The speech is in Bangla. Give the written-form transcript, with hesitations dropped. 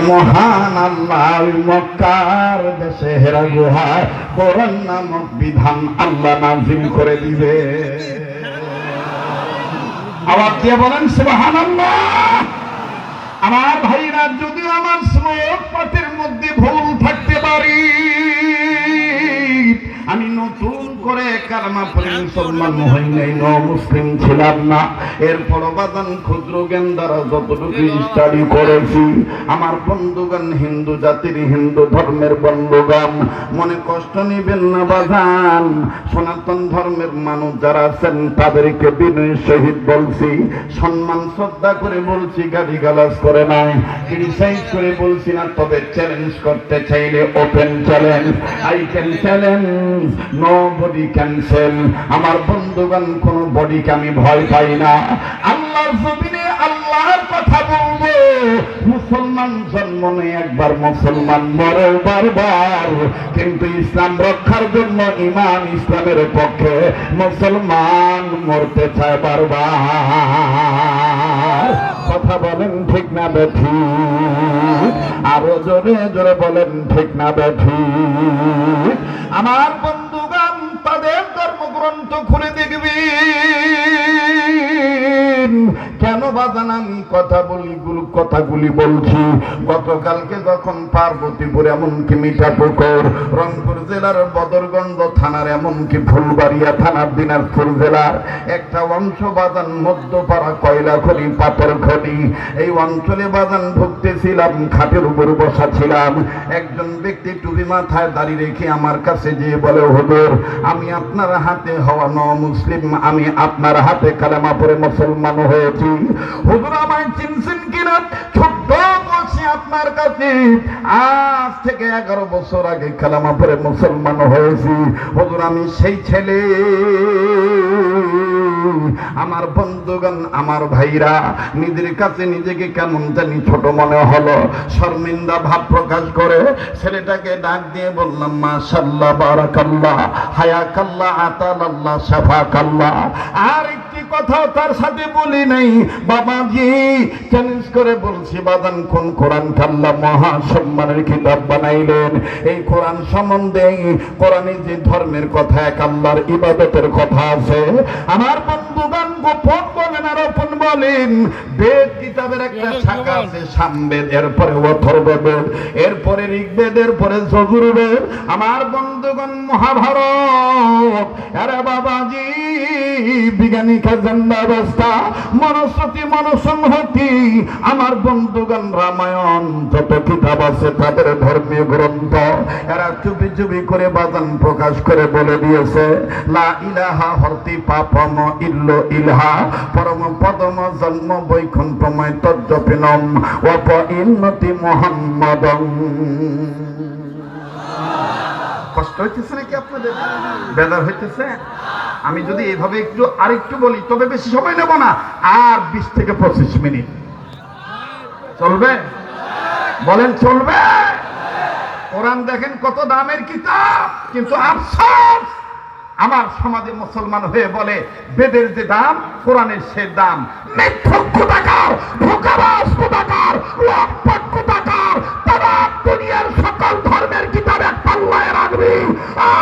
মহান আল্লাহ মক্কার দেশে হেরা গুহায় কোরআন নামক বিধান আল্লাহ নাযিল করে দিবে। আওয়াজ দিয়ে বলেন সুবহানাল্লাহ। আমার ভাইরা, যদি আমার শ্লোক পাঠের মধ্যে ভুল থাকতে পারি, আমি নতুন করে কালেমা পড়ে মুসলমান হই নাই, মুসলিম ছিলাম না। এরপর বাদান ক্ষুদ্র জ্ঞান দ্বারা যতটুকু স্টাডি করেছি, আমার বন্ধুগান হিন্দু জাতির, হিন্দু ধর্মের বন্ধুগান, মনে কষ্ট নিবেন না বাজান। সনাতন ধর্মের মানুষ যারা আছেন তাদেরকে বিনয়ের সহিত বলছি, সম্মান শ্রদ্ধা করে বলছি, গালি গালাজ করে নাই, ক্রিটিসাইজ করে বলছি না। তবে চ্যালেঞ্জ করতে চাইলে open challenge, I can challenge, nobody cancel. আমার বন্ধুগণ, কোন বডিকে আমি ভয় পাই না। আল্লাহর জমিনে আল্লাহর কথা বলবো। মুসলমান জন্ম নেই একবার, মুসলমান মরে বারবার, কিন্তু ইসলাম রক্ষার জন্য, ইমান ইসলামের পক্ষে মুসলমান মরতে চায় বারবার। কথা বলেন ঠিক না বেঠিক? আরো জোরে জোরে বলেন ঠিক না বেঠিক? আমার বন্ধুগণ, তাদের ধর্মগ্রন্থ খুলে দেখবেন। কেন বাজান আমি কথাগুলি বলছি? গতকালকে যখন পার্বতীপুর, এমনকি মিঠাপুকুর, রংপুর জেলার বদরগঞ্জ থানার, এমনকি ফুলবাড়িয়া থানার, দিনাজপুর জেলার একটা অংশ বাজান মধ্যপাড়া কয়লা খনি, পাথর খনি, এই অঞ্চলে বাজান ঢুকতেছিলাম, খাটের উপর বসা ছিলাম। একজন ব্যক্তি টুপি মাথায় দাঁড়িয়ে রেখে আমার কাছে যেয়ে বলে, হুজুর, আমি আপনার হাতে হওয়া মুসলিম, আমি আপনার হাতে কালেমা পড়ে মুসলমান হয়েছি। হুজুর, আমায় চিনছেন কিনা? ছোট্ট বলছি আপনার কাছে, আজ থেকে 11 বছর আগে কালেমা পড়ে মুসলমান হয়েছি। হুজুর, আমি সেই ছেলে। আমার বন্ধুগণ, আমার ভাইরা, নিজের কাছে নিজেকে কেমন জানি ছোট মনে হলো, শর্মিন্দা ভাব প্রকাশ করে ছেলেটাকে ডাক দিয়ে বললাম, মাশাআল্লাহ, বারাকাল্লাহ, হায়াকাল্লাহ, আতালাল্লাহ, শাফাকাল্লাহ। আর একটি কথা তার সাথে বলি নাই, বাবাজি চ্যালেঞ্জ করে বলছি, বাদান কোন কোরআন আল্লাহ মহা সম্মানের কিতাব বানাইলেন? এই কোরআন সম্বন্ধে, কোরআনে যে ধর্মের কথা, এক আল্লাহর ইবাদতের কথা আছে, আমার বন্ধুগণ গোপন বলেন আর ওপেন বলেন, বেদ কিতাবের একটা শাখা আছে সামবেদ, এরপরে অথর্ববেদ, এরপরে ঋগ্বেদ, এরপরে যজুর্বেদ। আমার বন্ধুগণ মহাভারত, আরে বাবাজি বিজ্ঞানিক ব্যবস্থা, মনুস্মৃতি, মনুসংহতি, আমার বন্ধুগণ রামায়ণ, যত কিতাব আছে তাদের ধর্মীয় গ্রন্থ, এরা চুপি চুপি করে বাজান প্রকাশ করে বলে দিয়েছে, লা ইলাহা হরতি পাপম ইল্লো ইলহা পরম পদম জন্ম বৈকুণ্ঠময় তজ্জপিনম ওপ ইন্নতি মুহাম্মাদম। কষ্ট হইতেছে নাকি আপনাদের? বেজার হইতেছে? আমি যদি এইভাবে আরেকটু বলি, তবে বেশি সময় নেব না, আর 20 থেকে 25 মিনিট চলবে? বলেন চলবে? কোরআন দেখেন কত দামের কিতাব, কিন্তু আফসোস আমার সমাজে মুসলমান হয়ে বলে বেদের যে দাম, কোরআনের সে দাম। মিথ্যুক কোথাকার, ধোঁকাবাজ কোথাকার, লম্পট কোথাকার, তারা দুনিয়ার সকল ধর্মের কিতাব এক পাল্লায় রাখবি। আর